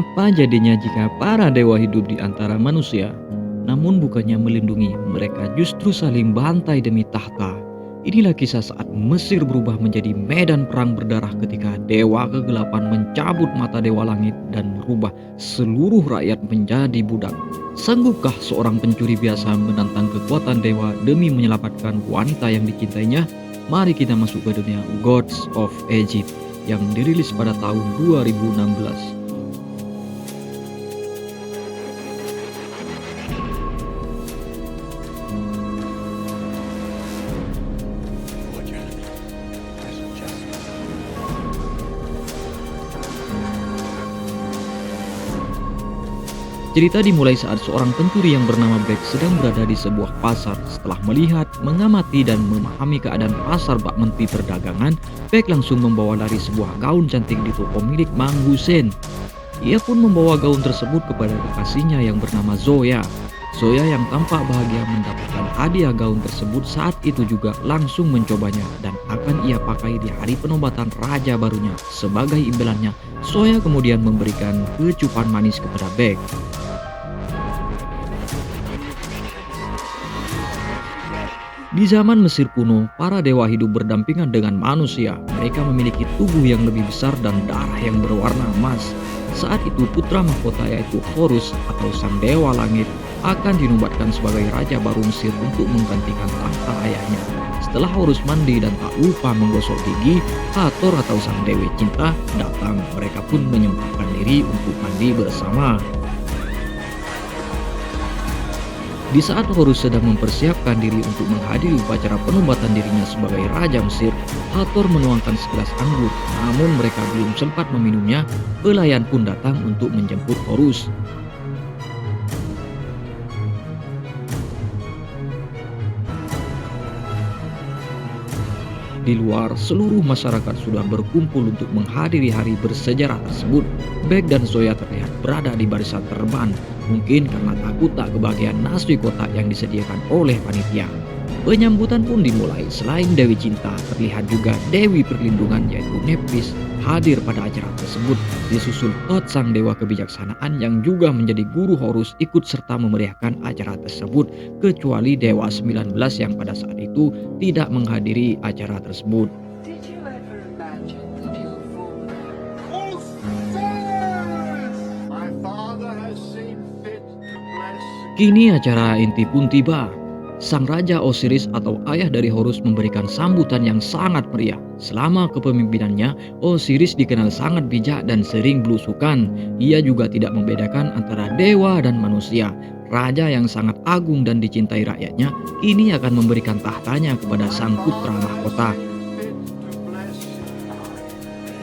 Apa jadinya jika para dewa hidup di antara manusia? Namun bukannya melindungi, mereka justru saling bantai demi tahta. Inilah kisah saat Mesir berubah menjadi medan perang berdarah ketika dewa kegelapan mencabut mata dewa langit dan merubah seluruh rakyat menjadi budak. Sanggupkah seorang pencuri biasa menantang kekuatan dewa demi menyelamatkan wanita yang dicintainya? Mari kita masuk ke dunia Gods of Egypt yang dirilis pada tahun 2016. Cerita dimulai saat seorang pencuri yang bernama Beck sedang berada di sebuah pasar. Setelah melihat, mengamati, dan memahami keadaan pasar bak menteri perdagangan, Beck langsung membawa lari sebuah gaun cantik di toko milik Mang Hussein. Ia pun membawa gaun tersebut kepada kekasihnya yang bernama Zoya. Zoya yang tampak bahagia mendapatkan hadiah gaun tersebut saat itu juga langsung mencobanya dan akan ia pakai di hari penobatan raja barunya. Sebagai imbalannya, Zoya kemudian memberikan kecupan manis kepada Beck. Di zaman Mesir kuno, para dewa hidup berdampingan dengan manusia. Mereka memiliki tubuh yang lebih besar dan darah yang berwarna emas. Saat itu putra mahkota yaitu Horus atau sang dewa langit akan dinobatkan sebagai raja baru Mesir untuk menggantikan tahta ayahnya. Setelah Horus mandi dan tak lupa menggosok gigi, Hathor atau sang dewi cinta datang. Mereka pun menyempatkan diri untuk mandi bersama. Di saat Horus sedang mempersiapkan diri untuk menghadiri upacara penobatan dirinya sebagai Raja Mesir, Hathor menuangkan segelas anggur. Namun mereka belum sempat meminumnya, pelayan pun datang untuk menjemput Horus. Di luar, seluruh masyarakat sudah berkumpul untuk menghadiri hari bersejarah tersebut. Beck dan Zoya terlihat berada di barisan terdepan, mungkin karena takut tak kebagian nasi kotak yang disediakan oleh panitia. Penyambutan pun dimulai. Selain Dewi Cinta, terlihat juga Dewi Perlindungan yaitu Nephthys hadir pada acara tersebut. Disusul Thoth sang dewa kebijaksanaan yang juga menjadi guru Horus ikut serta memeriahkan acara tersebut, kecuali Dewa 19 yang pada saat itu tidak menghadiri acara tersebut. Did you ever imagine that you'll fall? Osiris! My father has seen fit to bless. Kini acara inti pun tiba. Sang Raja Osiris atau ayah dari Horus memberikan sambutan yang sangat meriah. Selama kepemimpinannya, Osiris dikenal sangat bijak dan sering belusukan. Ia juga tidak membedakan antara dewa dan manusia. Raja yang sangat agung dan dicintai rakyatnya, kini akan memberikan tahtanya kepada sang putra mahkota.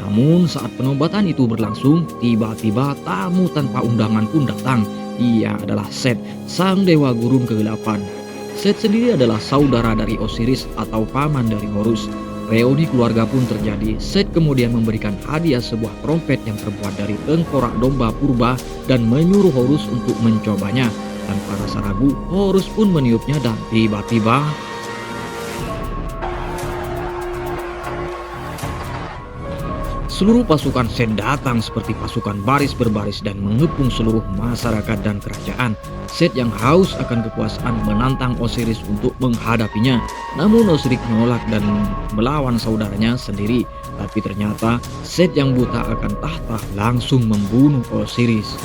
Namun saat penobatan itu berlangsung, tiba-tiba tamu tanpa undangan pun datang. Ia adalah Set, sang dewa gurun kegelapan. Set sendiri adalah saudara dari Osiris atau paman dari Horus. Reuni keluarga pun terjadi. Set kemudian memberikan hadiah sebuah trompet yang terbuat dari tengkorak domba purba dan menyuruh Horus untuk mencobanya. Tanpa rasa ragu, Horus pun meniupnya dan tiba-tiba seluruh pasukan Set datang seperti pasukan baris berbaris dan mengepung seluruh masyarakat dan kerajaan. Set yang haus akan kekuasaan menantang Osiris untuk menghadapinya. Namun Osiris menolak dan melawan saudaranya sendiri. Tapi ternyata Set yang buta akan tahta langsung membunuh Osiris.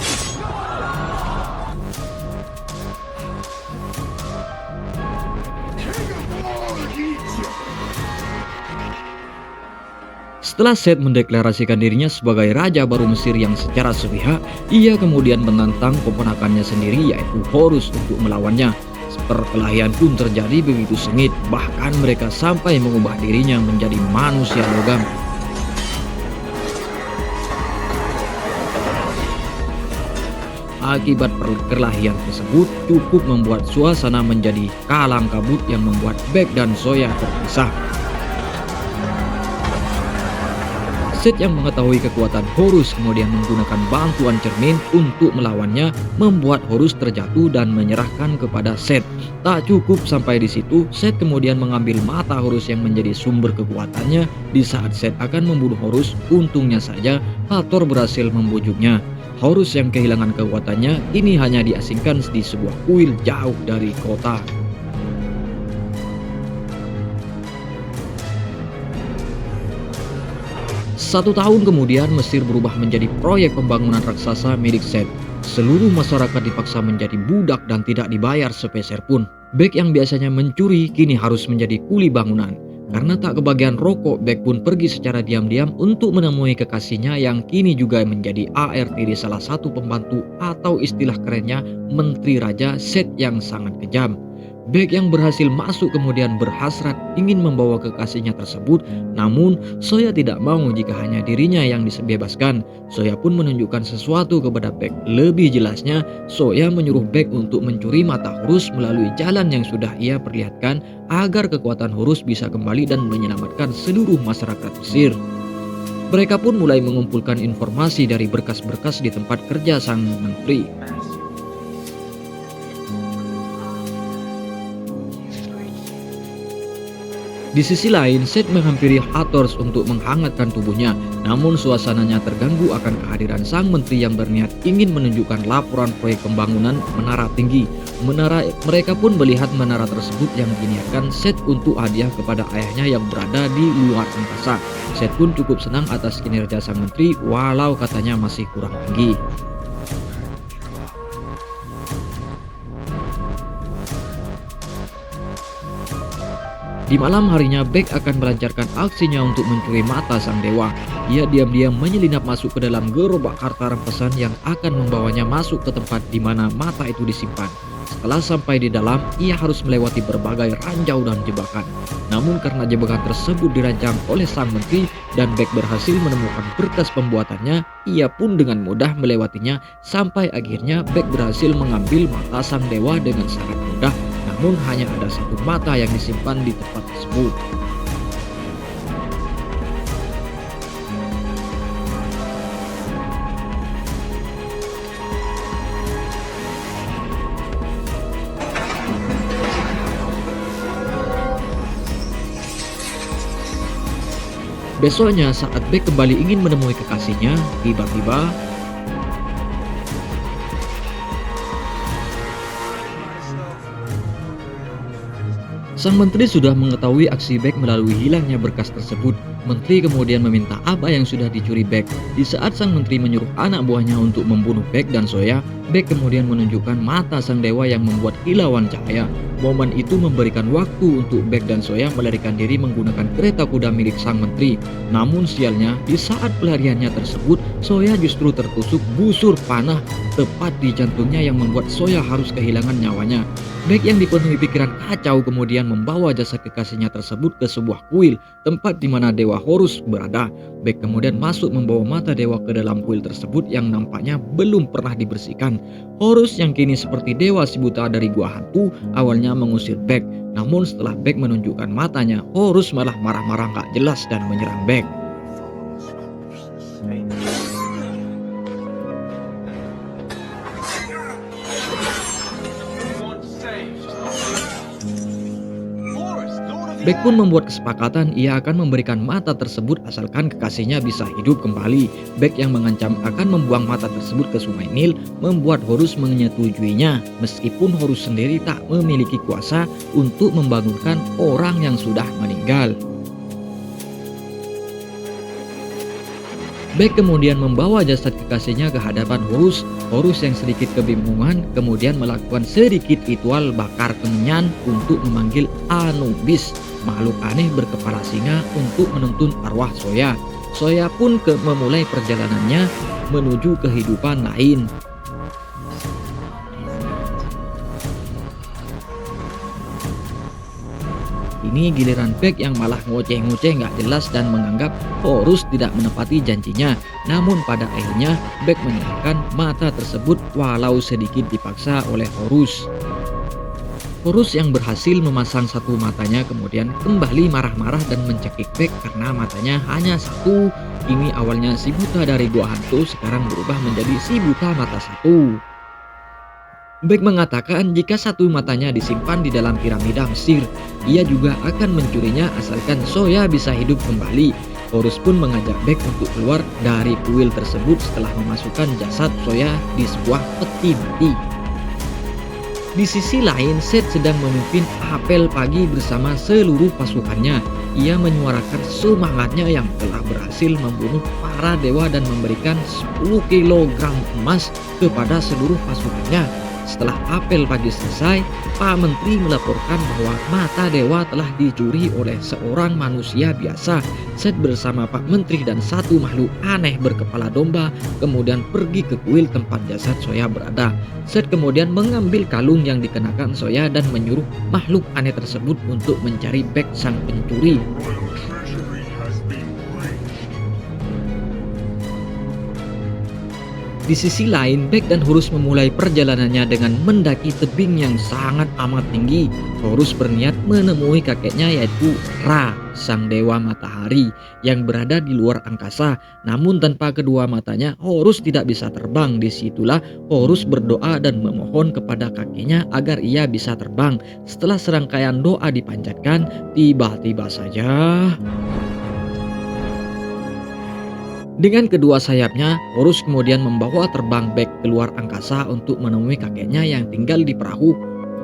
Setelah Set mendeklarasikan dirinya sebagai raja baru Mesir yang secara sepihak, ia kemudian menantang keponakannya sendiri yaitu Horus untuk melawannya. Perkelahian pun terjadi begitu sengit, bahkan mereka sampai mengubah dirinya menjadi manusia logam. Akibat perkelahian tersebut cukup membuat suasana menjadi kalang kabut yang membuat Beck dan Zoya terpisah. Set yang mengetahui kekuatan Horus kemudian menggunakan bantuan cermin untuk melawannya, membuat Horus terjatuh dan menyerahkan kepada Set. Tak cukup sampai di situ, Set kemudian mengambil mata Horus yang menjadi sumber kekuatannya. Di saat Set akan membunuh Horus, untungnya saja Hathor berhasil membujuknya. Horus yang kehilangan kekuatannya kini hanya diasingkan di sebuah kuil jauh dari kota. Satu tahun kemudian Mesir berubah menjadi proyek pembangunan raksasa milik Set. Seluruh masyarakat dipaksa menjadi budak dan tidak dibayar sepeser pun. Bek yang biasanya mencuri kini harus menjadi kuli bangunan. Karena tak kebagian rokok, Bek pun pergi secara diam-diam untuk menemui kekasihnya yang kini juga menjadi ART di salah satu pembantu atau istilah kerennya Menteri Raja Set yang sangat kejam. Bek yang berhasil masuk kemudian berhasrat ingin membawa kekasihnya tersebut, namun Soya tidak mau jika hanya dirinya yang dibebaskan. Soya pun menunjukkan sesuatu kepada Bek. Lebih jelasnya, Soya menyuruh Bek untuk mencuri mata Horus melalui jalan yang sudah ia perlihatkan agar kekuatan Horus bisa kembali dan menyelamatkan seluruh masyarakat Mesir. Mereka pun mulai mengumpulkan informasi dari berkas-berkas di tempat kerja sang menteri. Di sisi lain, Set menghampiri Hathors untuk menghangatkan tubuhnya. Namun suasananya terganggu akan kehadiran sang menteri yang berniat ingin menunjukkan laporan proyek pembangunan menara tinggi. Mereka pun melihat menara tersebut yang diniatkan Set untuk hadiah kepada ayahnya yang berada di luar angkasa. Set pun cukup senang atas kinerja sang menteri walau katanya masih kurang tinggi. Di malam harinya, Bek akan melancarkan aksinya untuk mencuri mata sang dewa. Ia diam-diam menyelinap masuk ke dalam gerobak harta rampasan yang akan membawanya masuk ke tempat di mana mata itu disimpan. Setelah sampai di dalam, ia harus melewati berbagai ranjau dan jebakan. Namun karena jebakan tersebut dirancang oleh sang menteri dan Bek berhasil menemukan berkas pembuatannya, ia pun dengan mudah melewatinya sampai akhirnya Bek berhasil mengambil mata sang dewa dengan sangat mudah. Namun hanya ada satu mata yang disimpan di tempat tersebut. Besoknya saat Bek kembali ingin menemui kekasihnya, tiba-tiba sang menteri sudah mengetahui aksi Bek melalui hilangnya berkas tersebut. Menteri kemudian meminta apa yang sudah dicuri Bek. Di saat sang menteri menyuruh anak buahnya untuk membunuh Bek dan Soya, Bek kemudian menunjukkan mata sang dewa yang membuat kilauan cahaya. Momen itu memberikan waktu untuk Bek dan Soya melarikan diri menggunakan kereta kuda milik sang menteri. Namun sialnya, di saat pelariannya tersebut, Soya justru tertusuk busur panah tepat di jantungnya yang membuat Soya harus kehilangan nyawanya. Bek yang dipenuhi pikiran kacau kemudian membawa jasad kekasihnya tersebut ke sebuah kuil, tempat di mana Dewa Horus berada. Bek kemudian masuk membawa mata dewa ke dalam kuil tersebut yang nampaknya belum pernah dibersihkan. Horus yang kini seperti dewa si buta dari gua hantu awalnya mengusir Bek. Namun setelah Bek menunjukkan matanya, Horus malah marah-marah gak jelas dan menyerang Bek. Bek pun membuat kesepakatan ia akan memberikan mata tersebut asalkan kekasihnya bisa hidup kembali. Bek yang mengancam akan membuang mata tersebut ke sungai Nil membuat Horus menyetujuinya, meskipun Horus sendiri tak memiliki kuasa untuk membangunkan orang yang sudah meninggal. Bek kemudian membawa jasad kekasihnya ke hadapan Horus. Horus yang sedikit kebingungan kemudian melakukan sedikit ritual bakar kemenyan untuk memanggil Anubis, makhluk aneh berkepala singa, untuk menuntun arwah Soya. Soya pun memulai perjalanannya menuju kehidupan lain. Ini giliran Bek yang malah ngoceh-ngoceh gak jelas dan menganggap Horus tidak menepati janjinya. Namun pada akhirnya Bek menyerahkan mata tersebut walau sedikit dipaksa oleh Horus. Horus yang berhasil memasang satu matanya kemudian kembali marah-marah dan mencekik Bek karena matanya hanya satu. Ini awalnya si buta dari gua hantu sekarang berubah menjadi si buta mata satu. Bek mengatakan jika satu matanya disimpan di dalam piramida Mesir, ia juga akan mencurinya asalkan Soya bisa hidup kembali. Horus pun mengajak Bek untuk keluar dari kuil tersebut setelah memasukkan jasad Soya di sebuah peti mati. Di sisi lain, Set sedang memimpin apel pagi bersama seluruh pasukannya. Ia menyuarakan semangatnya yang telah berhasil membunuh para dewa dan memberikan 10 kilogram emas kepada seluruh pasukannya. Setelah apel pagi selesai, Pak Menteri melaporkan bahwa mata dewa telah dicuri oleh seorang manusia biasa. Set bersama Pak Menteri dan satu makhluk aneh berkepala domba kemudian pergi ke kuil tempat jasad Soya berada. Set kemudian mengambil kalung yang dikenakan Soya dan menyuruh makhluk aneh tersebut untuk mencari Bek sang pencuri. Royal treasury has been breached. Di sisi lain, Bek dan Horus memulai perjalanannya dengan mendaki tebing yang sangat amat tinggi. Horus berniat menemui kakeknya yaitu Ra, sang dewa matahari yang berada di luar angkasa. Namun tanpa kedua matanya, Horus tidak bisa terbang. Disitulah Horus berdoa dan memohon kepada kakeknya agar ia bisa terbang. Setelah serangkaian doa dipanjatkan, tiba-tiba saja dengan kedua sayapnya, Horus kemudian membawa terbang Bek keluar angkasa untuk menemui kakeknya yang tinggal di perahu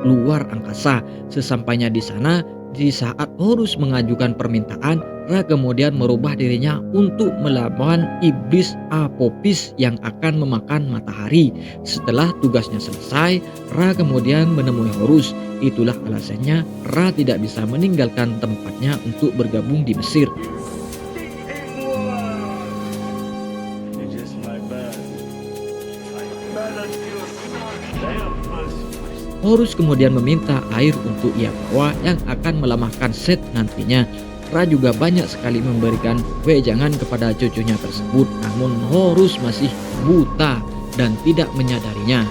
luar angkasa. Sesampainya di sana, di saat Horus mengajukan permintaan, Ra kemudian merubah dirinya untuk melawan iblis Apopis yang akan memakan matahari. Setelah tugasnya selesai, Ra kemudian menemui Horus. Itulah alasannya Ra tidak bisa meninggalkan tempatnya untuk bergabung di Mesir. Horus kemudian meminta air untuk ia bawa yang akan melemahkan Set nantinya. Ra juga banyak sekali memberikan wejangan kepada cucunya tersebut, namun Horus masih buta dan tidak menyadarinya.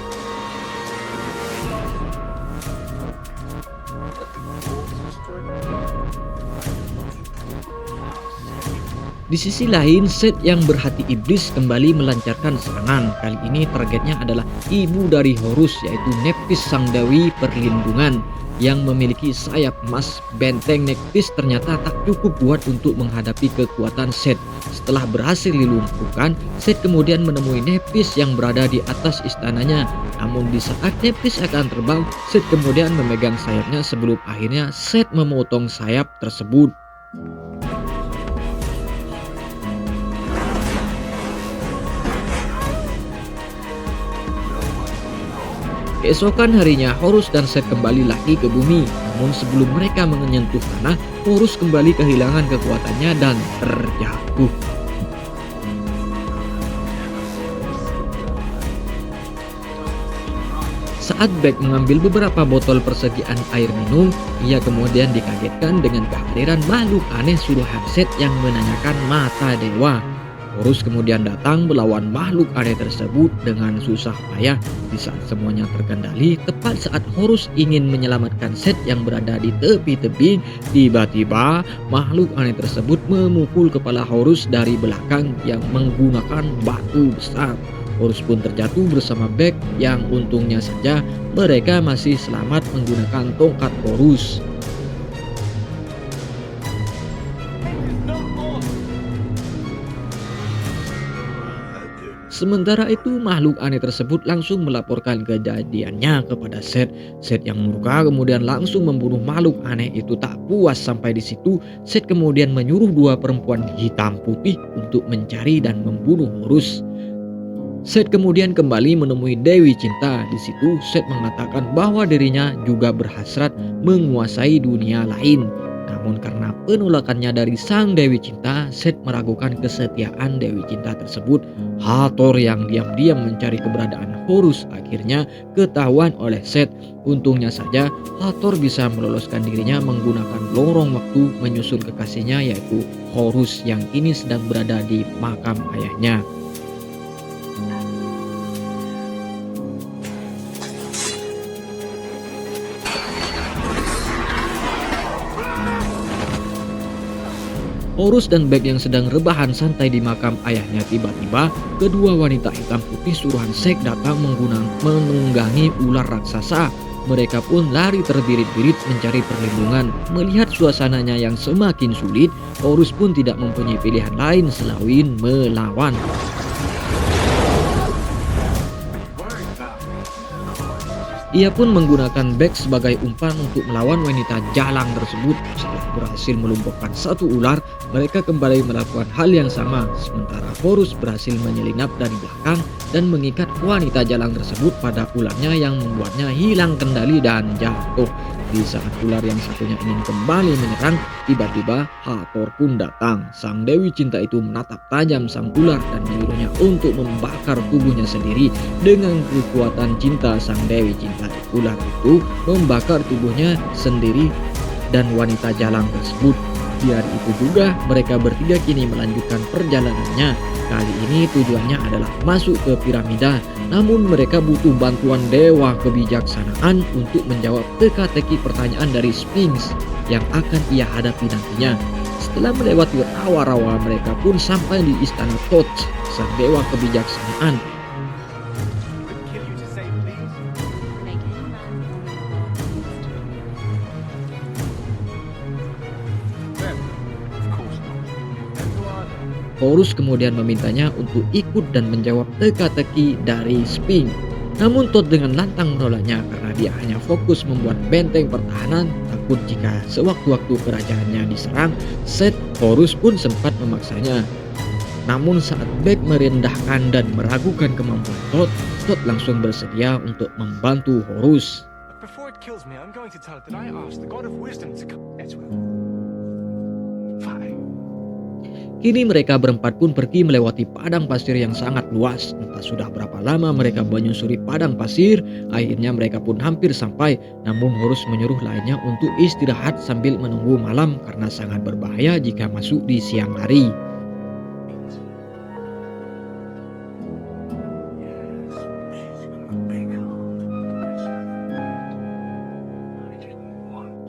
Di sisi lain, Set yang berhati iblis kembali melancarkan serangan. Kali ini targetnya adalah ibu dari Horus yaitu Nephthys sang dewi perlindungan yang memiliki sayap emas. Benteng Nephthys ternyata tak cukup kuat untuk menghadapi kekuatan Set. Setelah berhasil dilumpuhkan, Set kemudian menemui Nephthys yang berada di atas istananya. Namun di saat Nephthys akan terbang, Set kemudian memegang sayapnya sebelum akhirnya Set memotong sayap tersebut. Keesokan harinya, Horus dan Set kembali lagi ke bumi. Namun sebelum mereka menyentuh tanah, Horus kembali kehilangan kekuatannya dan terjatuh. Saat Bek mengambil beberapa botol persegian air minum, ia kemudian dikagetkan dengan kehadiran makhluk aneh suruhan Set yang menanyakan mata dewa. Horus kemudian datang melawan makhluk aneh tersebut dengan susah payah. Di saat semuanya terkendali, tepat saat Horus ingin menyelamatkan Set yang berada di tepi tebing, tiba-tiba makhluk aneh tersebut memukul kepala Horus dari belakang yang menggunakan batu besar. Horus pun terjatuh bersama Bek yang untungnya saja mereka masih selamat menggunakan tongkat Horus. Sementara itu, makhluk aneh tersebut langsung melaporkan kejadiannya kepada Set. Set yang murka kemudian langsung membunuh makhluk aneh itu. Tak puas sampai di situ, Set kemudian menyuruh dua perempuan hitam putih untuk mencari dan membunuh Horus. Set kemudian kembali menemui Dewi Cinta. Di situ Set mengatakan bahwa dirinya juga berhasrat menguasai dunia lain. Namun karena penolakannya dari sang Dewi Cinta, Set meragukan kesetiaan Dewi Cinta tersebut. Hathor yang diam-diam mencari keberadaan Horus akhirnya ketahuan oleh Set. Untungnya saja Hathor bisa meloloskan dirinya menggunakan lorong waktu menyusul kekasihnya yaitu Horus yang kini sedang berada di makam ayahnya. Horus dan Bek yang sedang rebahan santai di makam ayahnya, tiba-tiba kedua wanita hitam putih suruhan Set datang menunggangi ular raksasa. mereka pun lari terbirit-birit mencari perlindungan. Melihat suasananya yang semakin sulit, Horus pun tidak mempunyai pilihan lain selain melawan. Ia pun menggunakan Beck sebagai umpan untuk melawan wanita jalang tersebut. Setelah berhasil melumpuhkan satu ular, mereka kembali melakukan hal yang sama. Sementara Horus berhasil menyelinap dari belakang dan mengikat wanita jalang tersebut pada ularnya yang membuatnya hilang kendali dan jatuh. Di saat ular yang satunya ingin kembali menyerang, tiba-tiba Hathor pun datang. Sang Dewi Cinta itu menatap tajam sang ular dan menyuruhnya untuk membakar tubuhnya sendiri. Dengan kekuatan cinta sang Dewi Cinta, ular itu membakar tubuhnya sendiri dan wanita jalang tersebut. Di hari itu juga mereka bertiga kini melanjutkan perjalanannya. Kali ini tujuannya adalah masuk ke piramida, namun mereka butuh bantuan dewa kebijaksanaan untuk menjawab teka-teki pertanyaan dari Sphinx yang akan ia hadapi nantinya. Setelah melewati rawa-rawa, mereka pun sampai di istana Thoth, sang dewa kebijaksanaan. Horus kemudian memintanya untuk ikut dan menjawab teka-teki dari Sphinx. Namun Thoth dengan lantang menolaknya karena dia hanya fokus membuat benteng pertahanan, takut jika sewaktu-waktu kerajaannya diserang. Horus pun sempat memaksanya. Namun saat Beck merendahkan dan meragukan kemampuan Thoth langsung bersedia untuk membantu Horus. Before it kills me, I'm going to tell it that I asked the God of Wisdom to come. Fine. Kini mereka berempat pun pergi melewati padang pasir yang sangat luas. Entah sudah berapa lama mereka menyusuri padang pasir, akhirnya mereka pun hampir sampai. Namun Horus menyuruh lainnya untuk istirahat sambil menunggu malam karena sangat berbahaya jika masuk di siang hari.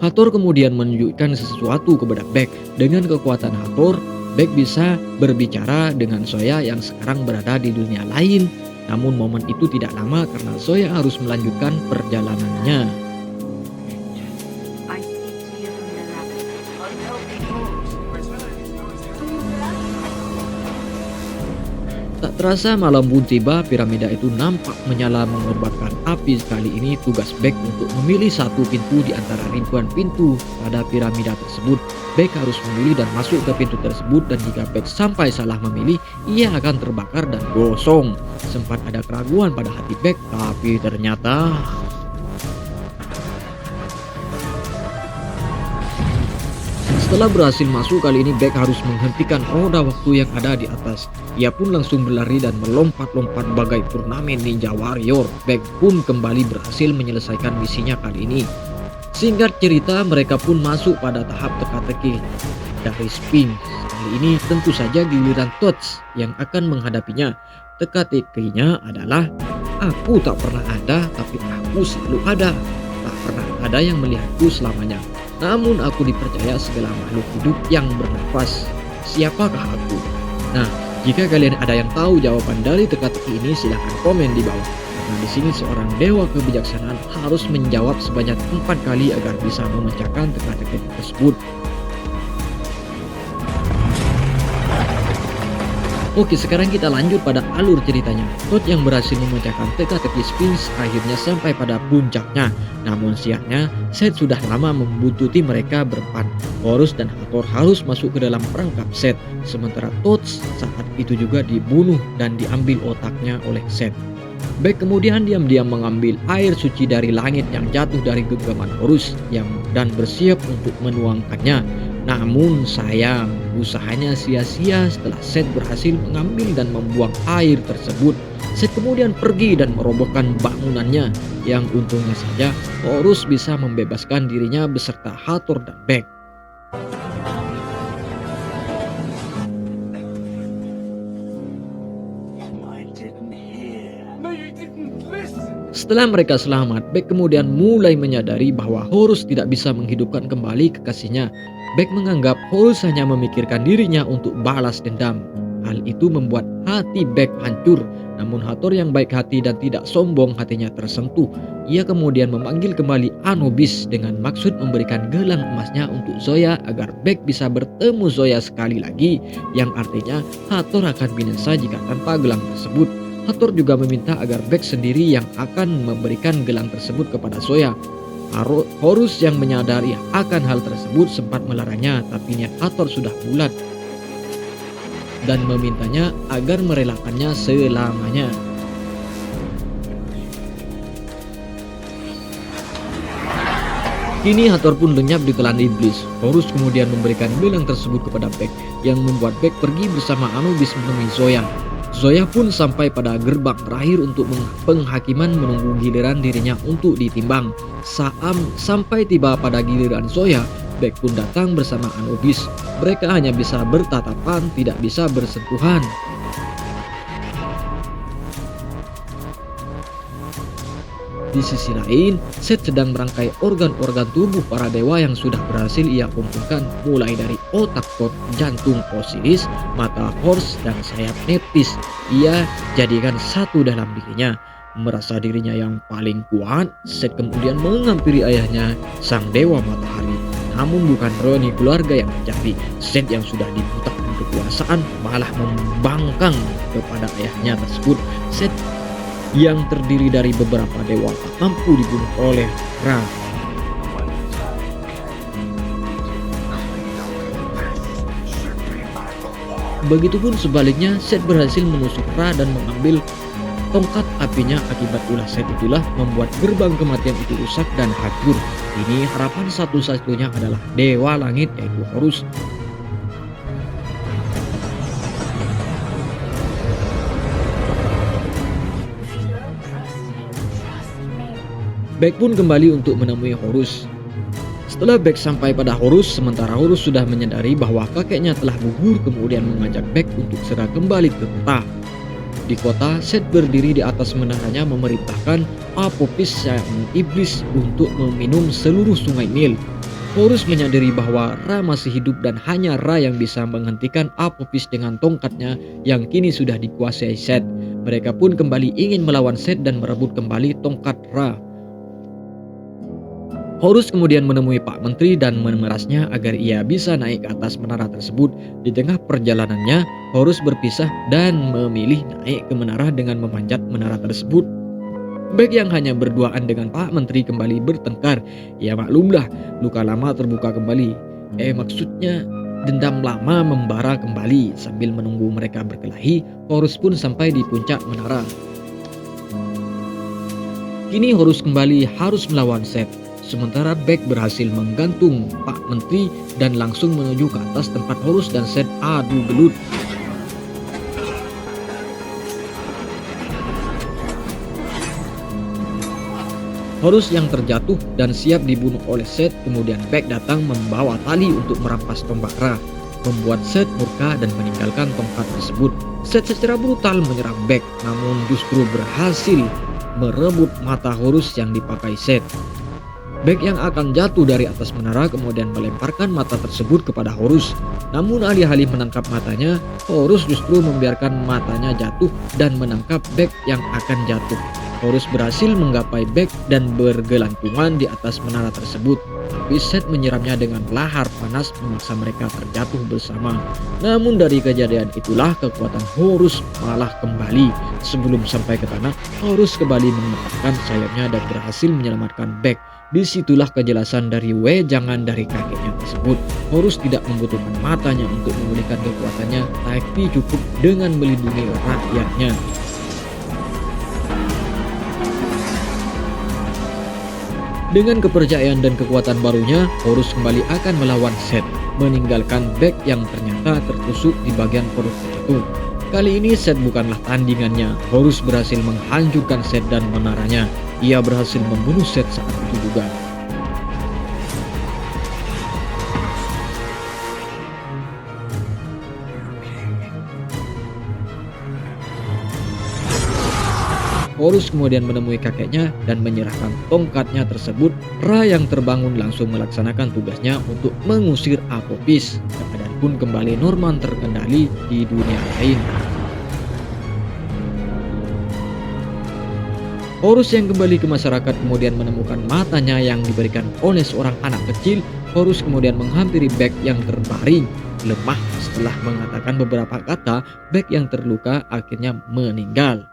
Hathor kemudian menunjukkan sesuatu kepada Beck. Dengan kekuatan Hathor, Beck bisa berbicara dengan Zoya yang sekarang berada di dunia lain. Namun momen itu tidak lama karena Zoya harus melanjutkan perjalanannya. Tak terasa malam pun tiba, piramida itu nampak menyala mengorbankan api. Kali ini tugas Beck untuk memilih satu pintu di antara ribuan pintu pada piramida tersebut. Beck harus memilih dan masuk ke pintu tersebut, dan jika Beck sampai salah memilih, ia akan terbakar dan gosong. Sempat ada keraguan pada hati Beck, tapi ternyata setelah berhasil masuk, kali ini Beck harus menghentikan roda waktu yang ada di atas. Ia pun langsung berlari dan melompat-lompat bagai turnamen ninja warrior. Beck pun kembali berhasil menyelesaikan misinya kali ini. Singkat cerita, mereka pun masuk pada tahap teka-teki dari Sphinx. Kali ini tentu saja giliran Thoth yang akan menghadapinya. Teka-tekinya adalah, aku tak pernah ada, tapi aku selalu ada. Tak pernah ada yang melihatku selamanya. Namun aku dipercaya segala makhluk hidup yang bernafas. Siapakah aku? Nah, jika kalian ada yang tahu jawaban dari teka-teki ini, silahkan komen di bawah. Karena di sini seorang dewa kebijaksanaan harus menjawab sebanyak 4 kali agar bisa memecahkan teka-teki tersebut. Oke, sekarang kita lanjut pada alur ceritanya. Thoth yang berhasil memecahkan teka-teki Sphinx akhirnya sampai pada puncaknya. Namun sialnya, Seth sudah lama membuntuti mereka berempat. Horus dan Hathor harus masuk ke dalam perangkap Seth. Sementara Thoth saat itu juga dibunuh dan diambil otaknya oleh Seth. Beck kemudian diam-diam mengambil air suci dari langit yang jatuh dari genggaman Horus dan bersiap untuk menuangkannya. Namun sayang, usahanya sia-sia setelah Seth berhasil mengambil dan membuang air tersebut. Seth kemudian pergi dan merobohkan bangunannya. Yang untungnya saja, Horus bisa membebaskan dirinya beserta Hathor dan Beck. Setelah mereka selamat, Beck kemudian mulai menyadari bahwa Horus tidak bisa menghidupkan kembali kekasihnya. Beck menganggap Horus hanya memikirkan dirinya untuk balas dendam. Hal itu membuat hati Beck hancur. Namun Hathor yang baik hati dan tidak sombong hatinya tersentuh. Ia kemudian memanggil kembali Anubis dengan maksud memberikan gelang emasnya untuk Zoya agar Bek bisa bertemu Zoya sekali lagi, yang artinya Hathor akan binasa jika tanpa gelang tersebut. Hathor juga meminta agar Bek sendiri yang akan memberikan gelang tersebut kepada Zoya. Horus yang menyadari akan hal tersebut sempat melarangnya, tapi niat Hathor sudah bulat dan memintanya agar merelakannya selamanya. Kini Hathor pun lenyap di telan iblis. Horus kemudian memberikan gelang tersebut kepada Bek, yang membuat Bek pergi bersama Anubis menemui Zoya. Zoya pun sampai pada gerbang terakhir untuk penghakiman menunggu giliran dirinya untuk ditimbang. Sampai tiba pada giliran Zoya, Bek pun datang bersama Anubis. Mereka hanya bisa bertatapan, tidak bisa bersentuhan. Di sisi lain, Set sedang merangkai organ-organ tubuh para dewa yang sudah berhasil ia kumpulkan, mulai dari otak Thoth, jantung Osiris, mata Horus, dan sayap Nephthys. Ia jadikan satu dalam dirinya. Merasa dirinya yang paling kuat, Set kemudian menghampiri ayahnya, sang dewa matahari. Namun bukan ironi keluarga yang terjadi. Set yang sudah dibutakan kekuasaan malah membangkang kepada ayahnya tersebut. Set yang terdiri dari beberapa dewa tak mampu dibunuh oleh Ra. Begitupun sebaliknya, Set berhasil menusuk Ra dan mengambil tongkat apinya. Akibat ulah Set itulah membuat gerbang kematian itu rusak dan hancur. Ini harapan satu-satunya adalah dewa langit, yaitu Horus. Bek pun kembali untuk menemui Horus. Setelah Bek sampai pada Horus, sementara Horus sudah menyadari bahwa kakeknya telah gugur, kemudian mengajak Bek untuk segera kembali ke kota. Di kota, Set berdiri di atas menaranya memerintahkan Apophis sang iblis untuk meminum seluruh sungai Nil. Horus menyadari bahwa Ra masih hidup dan hanya Ra yang bisa menghentikan Apophis dengan tongkatnya yang kini sudah dikuasai Set. Mereka pun kembali ingin melawan Set dan merebut kembali tongkat Ra. Horus kemudian menemui Pak Menteri dan memerasnya agar ia bisa naik ke atas menara tersebut. Di tengah perjalanannya, Horus berpisah dan memilih naik ke menara dengan memanjat menara tersebut. Bek yang hanya berduaan dengan Pak Menteri kembali bertengkar. Ya maklumlah, luka lama terbuka kembali. Maksudnya dendam lama membara kembali. Sambil menunggu mereka berkelahi, Horus pun sampai di puncak menara. Kini Horus kembali harus melawan Set. Sementara Bek berhasil menggantung Pak Menteri dan langsung menuju ke atas tempat Horus dan Set adu gelut. Horus yang terjatuh dan siap dibunuh oleh Set, kemudian Bek datang membawa tali untuk merampas tombak Ra, membuat Set murka dan meninggalkan tongkat tersebut. Set secara brutal menyerang Bek, namun justru berhasil merebut mata Horus yang dipakai Set. Bek yang akan jatuh dari atas menara kemudian melemparkan mata tersebut kepada Horus. Namun alih-alih menangkap matanya, Horus justru membiarkan matanya jatuh dan menangkap Bek yang akan jatuh. Horus berhasil menggapai Bek dan bergelantungan di atas menara tersebut. Tapi Set menyiramnya dengan lahar panas memaksa mereka terjatuh bersama. Namun dari kejadian itulah kekuatan Horus malah kembali. Sebelum sampai ke tanah, Horus kembali mengepakkan sayapnya dan berhasil menyelamatkan Bek. Disitulah kejelasan dari wejangan dari kakeknya tersebut. Horus tidak membutuhkan matanya untuk memulihkan kekuatannya, tapi cukup dengan melindungi rakyatnya. Dengan kepercayaan dan kekuatan barunya, Horus kembali akan melawan Set, meninggalkan Bek yang ternyata tertusuk di bagian perut terjatuh. Kali ini Set bukanlah tandingannya. Horus berhasil menghancurkan Set dan menaranya. Ia berhasil membunuh Set saat itu juga. Horus kemudian menemui kakeknya dan menyerahkan tongkatnya tersebut. Ra yang terbangun langsung melaksanakan tugasnya untuk mengusir Apophis. Keadaan pun kembali normal terkendali di dunia lain. Horus yang kembali ke masyarakat kemudian menemukan matanya yang diberikan oleh seorang anak kecil. Horus kemudian menghampiri Bek yang terbaring lemah. Setelah mengatakan beberapa kata, Bek yang terluka akhirnya meninggal.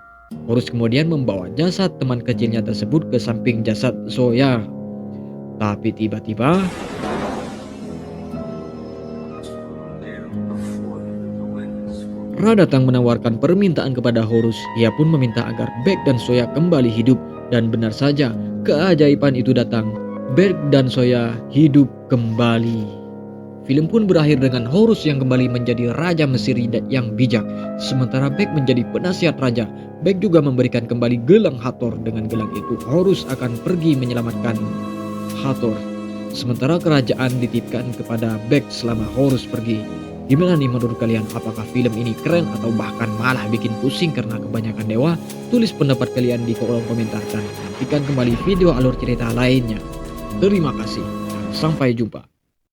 Horus kemudian membawa jasad teman kecilnya tersebut ke samping jasad Zoya. Tapi tiba-tiba Ra datang menawarkan permintaan kepada Horus. Ia pun meminta agar Bek dan Zoya kembali hidup. Dan benar saja, keajaiban itu datang. Bek dan Zoya hidup kembali. Film pun berakhir dengan Horus yang kembali menjadi Raja Mesir yang bijak. Sementara Bek menjadi penasihat raja. Bek juga memberikan kembali gelang Hathor. Dengan gelang itu Horus akan pergi menyelamatkan Hathor. Sementara kerajaan dititipkan kepada Bek selama Horus pergi. Gimana nih menurut kalian? Apakah film ini keren atau bahkan malah bikin pusing karena kebanyakan dewa? Tulis pendapat kalian di kolom komentar dan nantikan kembali video alur cerita lainnya. Terima kasih. Sampai jumpa.